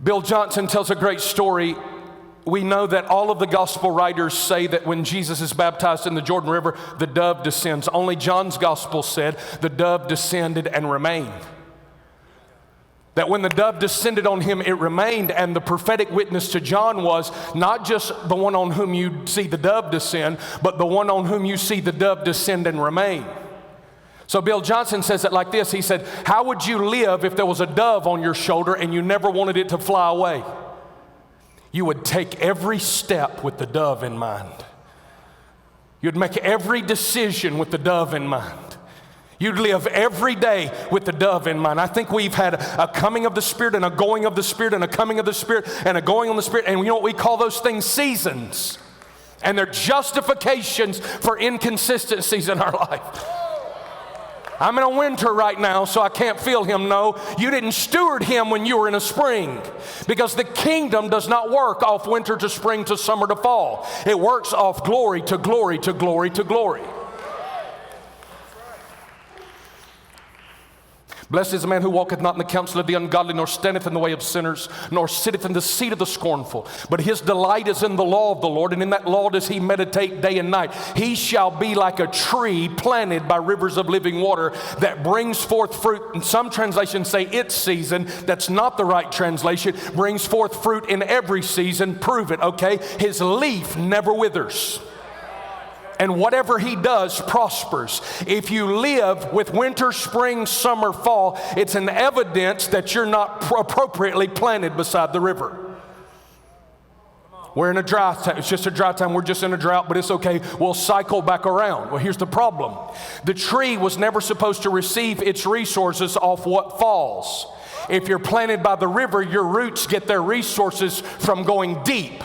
Bill Johnson tells a great story. We know that all of the gospel writers say that when Jesus is baptized in the Jordan River, the dove descends. Only John's gospel said the dove descended and remained. That when the dove descended on him, it remained, and the prophetic witness to John was not just the one on whom you see the dove descend, but the one on whom you see the dove descend and remain. So Bill Johnson says it like this. He said, how would you live if there was a dove on your shoulder and you never wanted it to fly away? You would take every step with the dove in mind. You'd make every decision with the dove in mind. You'd live every day with the dove in mind. I think we've had a coming of the Spirit and a going of the Spirit and a coming of the Spirit and a going on the Spirit. And you know what we call those things? Seasons. And they're justifications for inconsistencies in our life. I'm in a winter right now, so I can't feel him. No, you didn't steward him when you were in a spring, because the kingdom does not work off winter to spring to summer to fall. It works off glory to glory to glory to glory. Blessed is the man who walketh not in the counsel of the ungodly, nor standeth in the way of sinners, nor sitteth in the seat of the scornful. But his delight is in the law of the Lord, and in that law does he meditate day and night. He shall be like a tree planted by rivers of living water that brings forth fruit. And some translations say its season. That's not the right translation. Brings forth fruit in every season. Prove it, okay? His leaf never withers. And whatever he does prospers. If you live with winter, spring, summer, fall, it's an evidence that you're not appropriately planted beside the river. We're in a dry time. It's just a dry time. We're just in a drought, but it's okay. We'll cycle back around. Well, here's the problem. The tree was never supposed to receive its resources off what falls. If you're planted by the river, your roots get their resources from going deep.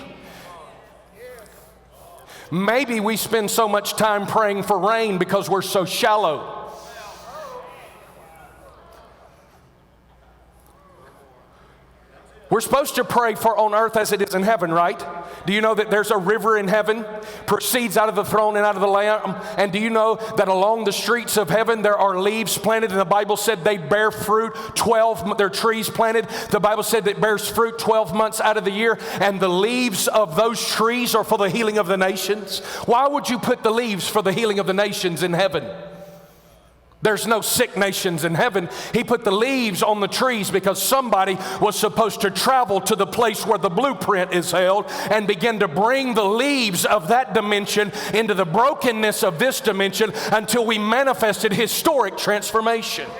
Maybe we spend so much time praying for rain because we're so shallow. We're supposed to pray for on earth as it is in heaven, right? Do you know that there's a river in heaven, proceeds out of the throne and out of the Lamb? And do you know that along the streets of heaven there are leaves planted, and the Bible said they bear fruit 12, they're trees planted. The Bible said that it bears fruit 12 months out of the year, and the leaves of those trees are for the healing of the nations. Why would you put the leaves for the healing of the nations in heaven? There's no sick nations in heaven. He put the leaves on the trees because somebody was supposed to travel to the place where the blueprint is held and begin to bring the leaves of that dimension into the brokenness of this dimension until we manifested historic transformation.